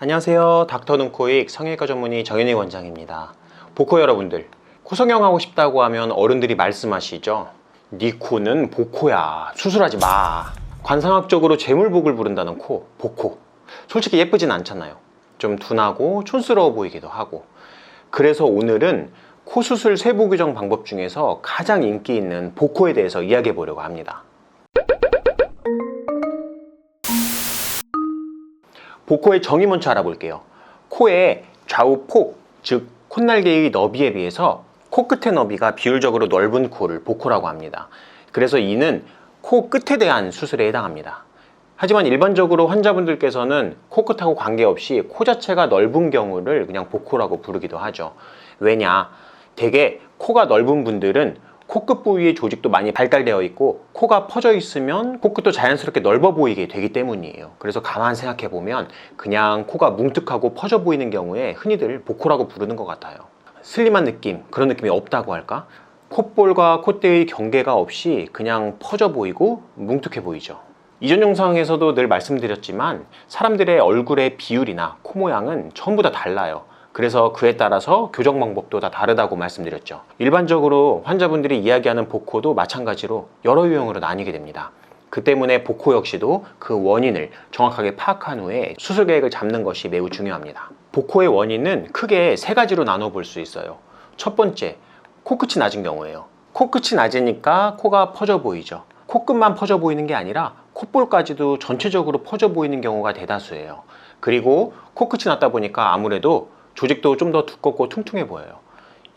안녕하세요. 닥터눈코익 성형외과 전문의 정현희 원장입니다. 보코 여러분들, 코 성형하고 싶다고 하면 어른들이 말씀하시죠. 네 코는 보코야, 수술하지 마. 관상학적으로 재물복을 부른다는 코, 보코. 솔직히 예쁘진 않잖아요. 좀 둔하고 촌스러워 보이기도 하고. 그래서 오늘은 코 수술 세부 규정 방법 중에서 가장 인기 있는 보코에 대해서 이야기해 보려고 합니다. 보코의 정의 먼저 알아볼게요. 코의 좌우 폭, 즉 콧날개의 너비에 비해서 코끝의 너비가 비율적으로 넓은 코를 보코라고 합니다. 그래서 이는 코끝에 대한 수술에 해당합니다. 하지만 일반적으로 환자분들께서는 코끝하고 관계없이 코 자체가 넓은 경우를 그냥 보코라고 부르기도 하죠. 왜냐? 대개 코가 넓은 분들은 코끝 부위의 조직도 많이 발달되어 있고 코가 퍼져 있으면 코끝도 자연스럽게 넓어 보이게 되기 때문이에요. 그래서 가만 생각해 보면 그냥 코가 뭉툭하고 퍼져 보이는 경우에 흔히들 보코라고 부르는 것 같아요. 슬림한 느낌, 그런 느낌이 없다고 할까? 콧볼과 콧대의 경계가 없이 그냥 퍼져 보이고 뭉툭해 보이죠. 이전 영상에서도 늘 말씀드렸지만 사람들의 얼굴의 비율이나 코 모양은 전부 다 달라요. 그래서 그에 따라서 교정 방법도 다 다르다고 말씀드렸죠. 일반적으로 환자분들이 이야기하는 보코도 마찬가지로 여러 유형으로 나뉘게 됩니다. 그 때문에 보코 역시도 그 원인을 정확하게 파악한 후에 수술 계획을 잡는 것이 매우 중요합니다. 보코의 원인은 크게 세 가지로 나눠 볼 수 있어요. 첫 번째, 코끝이 낮은 경우예요. 코끝이 낮으니까 코가 퍼져 보이죠. 코끝만 퍼져 보이는 게 아니라 콧볼까지도 전체적으로 퍼져 보이는 경우가 대다수예요. 그리고 코끝이 낮다 보니까 아무래도 조직도 좀 더 두껍고 퉁퉁해 보여요.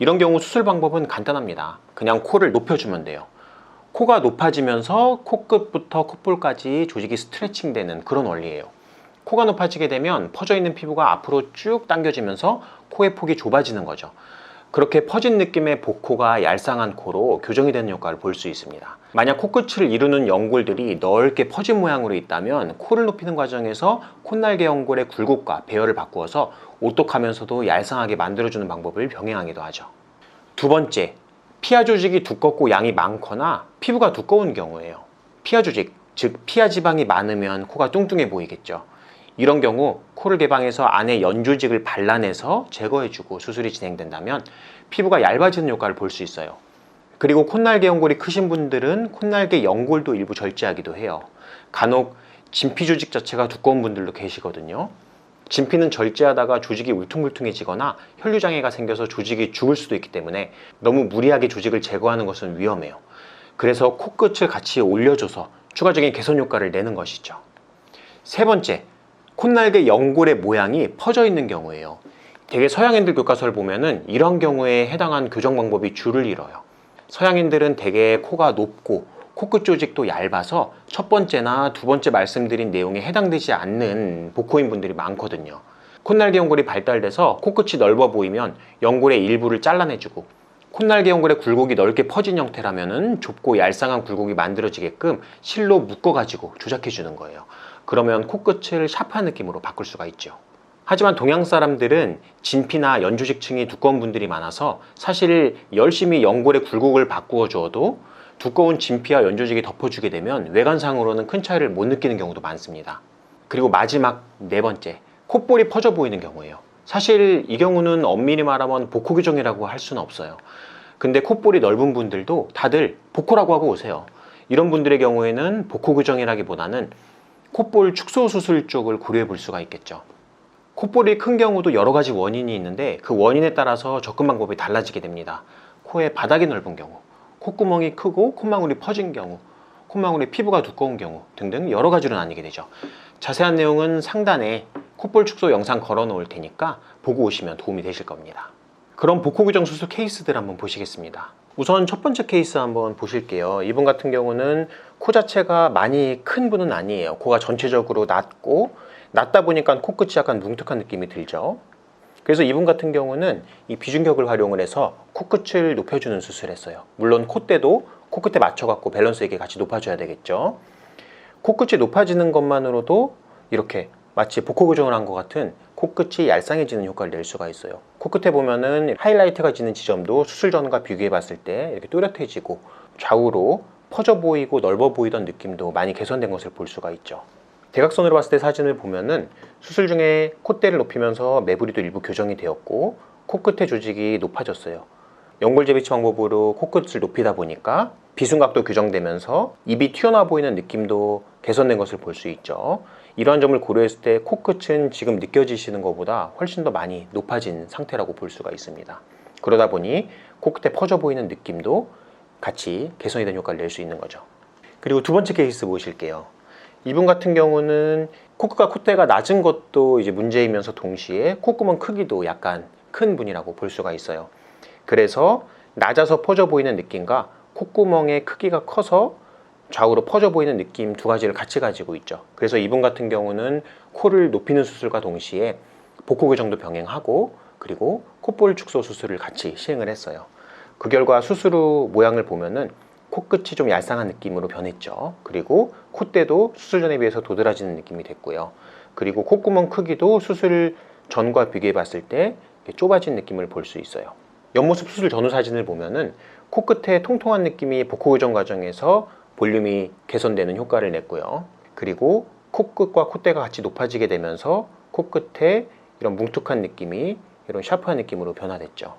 이런 경우 수술 방법은 간단합니다. 그냥 코를 높여주면 돼요. 코가 높아지면서 코끝부터 콧볼까지 조직이 스트레칭 되는 그런 원리예요. 코가 높아지게 되면 퍼져 있는 피부가 앞으로 쭉 당겨지면서 코의 폭이 좁아지는 거죠. 그렇게 퍼진 느낌의 보코가 얄쌍한 코로 교정이 되는 효과를 볼 수 있습니다. 만약 코끝을 이루는 연골들이 넓게 퍼진 모양으로 있다면 코를 높이는 과정에서 콧날개 연골의 굴곡과 배열을 바꾸어서 오똑하면서도 얄쌍하게 만들어주는 방법을 병행하기도 하죠. 두 번째, 피하 조직이 두껍고 양이 많거나 피부가 두꺼운 경우예요. 피하 조직, 즉 피하 지방이 많으면 코가 뚱뚱해 보이겠죠. 이런 경우 코를 개방해서 안에 연조직을 발라내서 제거해주고 수술이 진행된다면 피부가 얇아지는 효과를 볼 수 있어요. 그리고 콧날개 연골이 크신 분들은 콧날개 연골도 일부 절제하기도 해요. 간혹 진피 조직 자체가 두꺼운 분들도 계시거든요. 진피는 절제하다가 조직이 울퉁불퉁해지거나 혈류장애가 생겨서 조직이 죽을 수도 있기 때문에 너무 무리하게 조직을 제거하는 것은 위험해요. 그래서 코끝을 같이 올려줘서 추가적인 개선 효과를 내는 것이죠. 세 번째, 콧날개 연골의 모양이 퍼져 있는 경우예요. 대개 서양인들 교과서를 보면은 이런 경우에 해당한 교정 방법이 줄을 이뤄요. 서양인들은 대개 코가 높고 코끝 조직도 얇아서 첫 번째나 두 번째 말씀드린 내용에 해당되지 않는 보코인 분들이 많거든요. 콧날개 연골이 발달돼서 코끝이 넓어 보이면 연골의 일부를 잘라내주고 콧날개 연골의 굴곡이 넓게 퍼진 형태라면은 좁고 얄쌍한 굴곡이 만들어지게끔 실로 묶어가지고 조작해주는 거예요. 그러면 코끝을 샤프한 느낌으로 바꿀 수가 있죠. 하지만 동양 사람들은 진피나 연조직층이 두꺼운 분들이 많아서 사실 열심히 연골의 굴곡을 바꾸어 주어도 두꺼운 진피와 연조직이 덮어주게 되면 외관상으로는 큰 차이를 못 느끼는 경우도 많습니다. 그리고 마지막 네 번째, 콧볼이 퍼져 보이는 경우예요. 사실 이 경우는 엄밀히 말하면 보코 교정이라고 할 수는 없어요. 근데 콧볼이 넓은 분들도 다들 보코라고 하고 오세요. 이런 분들의 경우에는 보코 교정이라기보다는 콧볼 축소 수술 쪽을 고려해 볼 수가 있겠죠. 콧볼이 큰 경우도 여러 가지 원인이 있는데 그 원인에 따라서 접근 방법이 달라지게 됩니다. 코의 바닥이 넓은 경우, 콧구멍이 크고 콧망울이 퍼진 경우, 콧망울의 피부가 두꺼운 경우 등등 여러 가지로 나뉘게 되죠. 자세한 내용은 상단에 콧볼 축소 영상 걸어 놓을 테니까 보고 오시면 도움이 되실 겁니다. 그럼 보코 교정 수술 케이스들 한번 보시겠습니다. 우선 첫 번째 케이스 한번 보실게요. 이분 같은 경우는 코 자체가 많이 큰 분은 아니에요. 코가 전체적으로 낮고 낮다 보니까 코끝이 약간 뭉툭한 느낌이 들죠. 그래서 이분 같은 경우는 이 비중격을 활용을 해서 코끝을 높여주는 수술을 했어요. 물론 콧대도 코끝에 맞춰갖고 밸런스 있게 같이 높아줘야 되겠죠. 코끝이 높아지는 것만으로도 이렇게 마치 보코 교정을 한 것 같은 코끝이 얄쌍해지는 효과를 낼 수가 있어요. 코끝에 보면은 하이라이트가 지는 지점도 수술 전과 비교해 봤을 때 이렇게 또렷해지고 좌우로 퍼져 보이고 넓어 보이던 느낌도 많이 개선된 것을 볼 수가 있죠. 대각선으로 봤을 때 사진을 보면은 수술 중에 콧대를 높이면서 매부리도 일부 교정이 되었고 코끝의 조직이 높아졌어요. 연골 재배치 방법으로 코끝을 높이다 보니까 비순각도 교정되면서 입이 튀어나와 보이는 느낌도 개선된 것을 볼 수 있죠. 이러한 점을 고려했을 때 코끝은 지금 느껴지시는 것보다 훨씬 더 많이 높아진 상태라고 볼 수가 있습니다. 그러다 보니 코끝에 퍼져 보이는 느낌도 같이 개선이 된 효과를 낼 수 있는 거죠. 그리고 두 번째 케이스 보실게요. 이분 같은 경우는 코끝과 콧대가 낮은 것도 이제 문제이면서 동시에 콧구멍 크기도 약간 큰 분이라고 볼 수가 있어요. 그래서 낮아서 퍼져 보이는 느낌과 콧구멍의 크기가 커서 좌우로 퍼져 보이는 느낌 두 가지를 같이 가지고 있죠. 그래서 이분 같은 경우는 코를 높이는 수술과 동시에 복코 교정도 병행하고 그리고 콧볼 축소 수술을 같이 시행을 했어요. 그 결과 수술 후 모양을 보면은 코끝이 좀 얄쌍한 느낌으로 변했죠. 그리고 콧대도 수술 전에 비해서 도드라지는 느낌이 됐고요. 그리고 콧구멍 크기도 수술 전과 비교해 봤을 때 좁아진 느낌을 볼 수 있어요. 옆모습 수술 전후 사진을 보면은 코끝에 통통한 느낌이 복코 교정 과정에서 볼륨이 개선되는 효과를 냈고요. 그리고 코끝과 콧대가 같이 높아지게 되면서 코끝에 이런 뭉툭한 느낌이 이런 샤프한 느낌으로 변화됐죠.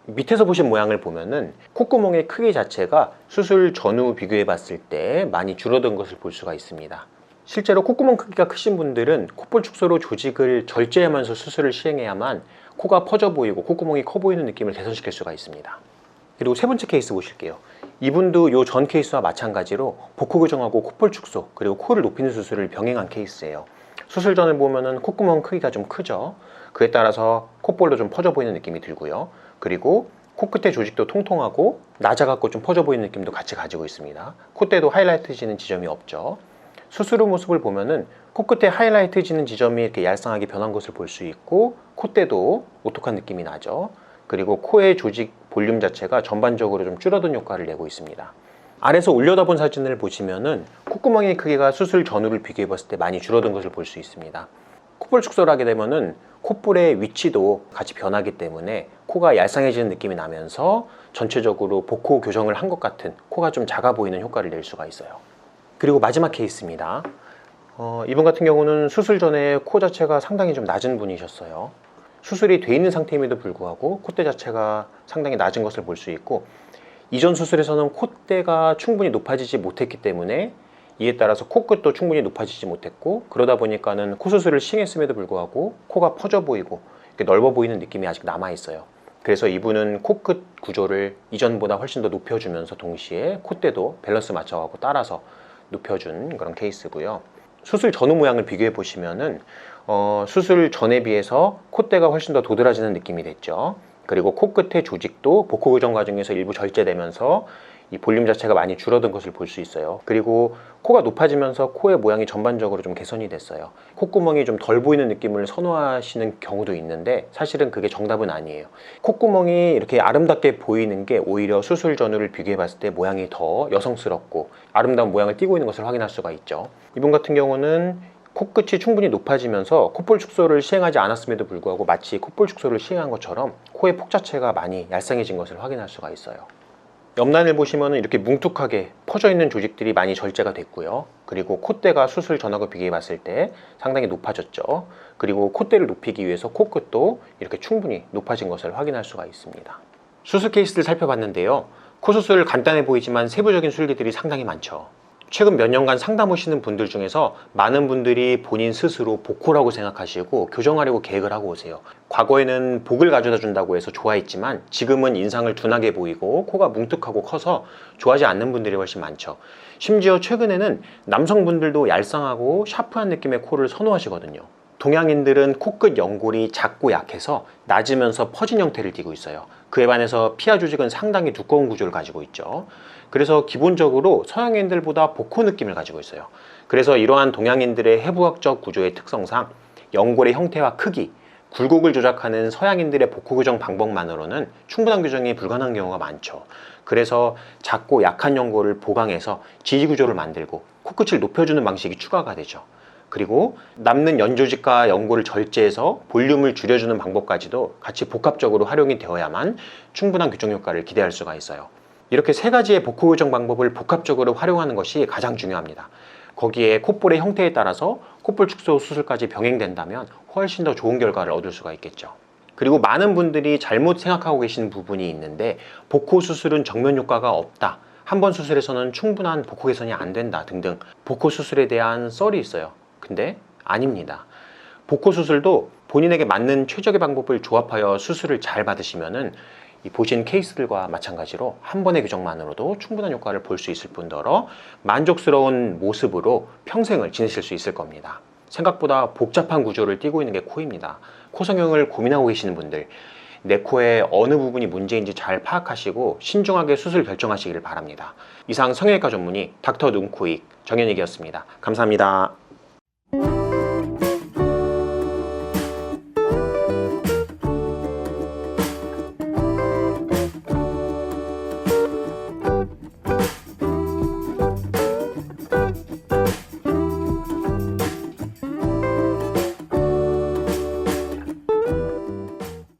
밑에서 보신 모양을 보면은 콧구멍의 크기 자체가 수술 전후 비교해 봤을 때 많이 줄어든 것을 볼 수가 있습니다. 실제로 콧구멍 크기가 크신 분들은 콧볼 축소로 조직을 절제하면서 수술을 시행해야만 코가 퍼져 보이고 콧구멍이 커 보이는 느낌을 개선시킬 수가 있습니다. 그리고 세 번째 케이스 보실게요. 이분도 요 전 케이스와 마찬가지로 복코 교정하고 콧볼 축소 그리고 코를 높이는 수술을 병행한 케이스예요. 수술 전을 보면은 콧구멍 크기가 좀 크죠. 그에 따라서 콧볼도 좀 퍼져 보이는 느낌이 들고요. 그리고 코끝의 조직도 통통하고 낮아갖고 좀 퍼져 보이는 느낌도 같이 가지고 있습니다. 콧대도 하이라이트지는 지점이 없죠. 수술 후 모습을 보면은 코끝에 하이라이트지는 지점이 이렇게 얄쌍하게 변한 것을 볼 수 있고 콧대도 오똑한 느낌이 나죠. 그리고 코의 조직 볼륨 자체가 전반적으로 좀 줄어든 효과를 내고 있습니다. 아래서 올려다본 사진을 보시면은 콧구멍의 크기가 수술 전후를 비교해 봤을 때 많이 줄어든 것을 볼 수 있습니다. 콧볼 축소를 하게 되면은 콧볼의 위치도 같이 변하기 때문에 코가 얄쌍해지는 느낌이 나면서 전체적으로 복코 교정을 한 것 같은 코가 좀 작아 보이는 효과를 낼 수가 있어요. 그리고 마지막 케이스입니다. 이분 같은 경우는 수술 전에 코 자체가 상당히 좀 낮은 분이셨어요. 수술이 돼 있는 상태임에도 불구하고 콧대 자체가 상당히 낮은 것을 볼 수 있고 이전 수술에서는 콧대가 충분히 높아지지 못했기 때문에 이에 따라서 코끝도 충분히 높아지지 못했고 그러다 보니까는 코 수술을 시행했음에도 불구하고 코가 퍼져 보이고 이렇게 넓어 보이는 느낌이 아직 남아 있어요. 그래서 이분은 코끝 구조를 이전보다 훨씬 더 높여주면서 동시에 콧대도 밸런스 맞춰가고 따라서 높여준 그런 케이스고요. 수술 전후 모양을 비교해 보시면은 수술 전에 비해서 콧대가 훨씬 더 도드라지는 느낌이 됐죠. 그리고 코끝의 조직도 복코 교정 과정에서 일부 절제되면서 이 볼륨 자체가 많이 줄어든 것을 볼 수 있어요. 그리고 코가 높아지면서 코의 모양이 전반적으로 좀 개선이 됐어요. 콧구멍이 좀 덜 보이는 느낌을 선호하시는 경우도 있는데 사실은 그게 정답은 아니에요. 콧구멍이 이렇게 아름답게 보이는 게 오히려 수술 전후를 비교해 봤을 때 모양이 더 여성스럽고 아름다운 모양을 띠고 있는 것을 확인할 수가 있죠. 이분 같은 경우는 코끝이 충분히 높아지면서 콧볼 축소를 시행하지 않았음에도 불구하고 마치 콧볼 축소를 시행한 것처럼 코의 폭 자체가 많이 얄쌍해진 것을 확인할 수가 있어요. 옆란을 보시면 이렇게 뭉툭하게 퍼져 있는 조직들이 많이 절제가 됐고요. 그리고 콧대가 수술 전하고 비교해 봤을 때 상당히 높아졌죠. 그리고 콧대를 높이기 위해서 코끝도 이렇게 충분히 높아진 것을 확인할 수가 있습니다. 수술 케이스를 살펴봤는데요. 코 수술 간단해 보이지만 세부적인 술기들이 상당히 많죠. 최근 몇 년간 상담 오시는 분들 중에서 많은 분들이 본인 스스로 복코라고 생각하시고 교정하려고 계획을 하고 오세요. 과거에는 복을 가져다 준다고 해서 좋아했지만 지금은 인상을 둔하게 보이고 코가 뭉툭하고 커서 좋아하지 않는 분들이 훨씬 많죠. 심지어 최근에는 남성분들도 얄쌍하고 샤프한 느낌의 코를 선호하시거든요. 동양인들은 코끝 연골이 작고 약해서 낮으면서 퍼진 형태를 띠고 있어요. 그에 반해서 피하 조직은 상당히 두꺼운 구조를 가지고 있죠. 그래서 기본적으로 서양인들보다 복코 느낌을 가지고 있어요. 그래서 이러한 동양인들의 해부학적 구조의 특성상 연골의 형태와 크기, 굴곡을 조작하는 서양인들의 복코 교정 방법만으로는 충분한 교정이 불가능한 경우가 많죠. 그래서 작고 약한 연골을 보강해서 지지 구조를 만들고 코끝을 높여주는 방식이 추가가 되죠. 그리고 남는 연조직과 연골을 절제해서 볼륨을 줄여주는 방법까지도 같이 복합적으로 활용이 되어야만 충분한 교정 효과를 기대할 수가 있어요. 이렇게 세 가지의 복코 교정 방법을 복합적으로 활용하는 것이 가장 중요합니다. 거기에 콧볼의 형태에 따라서 콧볼 축소 수술까지 병행된다면 훨씬 더 좋은 결과를 얻을 수가 있겠죠. 그리고 많은 분들이 잘못 생각하고 계시는 부분이 있는데, 복코 수술은 정면 효과가 없다, 한 번 수술에서는 충분한 복코 개선이 안 된다 등등 복코 수술에 대한 썰이 있어요. 근데 아닙니다. 복코 수술도 본인에게 맞는 최적의 방법을 조합하여 수술을 잘 받으시면은 이 보신 케이스들과 마찬가지로 한 번의 교정만으로도 충분한 효과를 볼 수 있을 뿐더러 만족스러운 모습으로 평생을 지내실 수 있을 겁니다. 생각보다 복잡한 구조를 띠고 있는 게 코입니다. 코 성형을 고민하고 계시는 분들, 내 코의 어느 부분이 문제인지 잘 파악하시고 신중하게 수술 결정하시기를 바랍니다. 이상 성형외과 전문의 닥터 눈코익 정현익이었습니다. 감사합니다.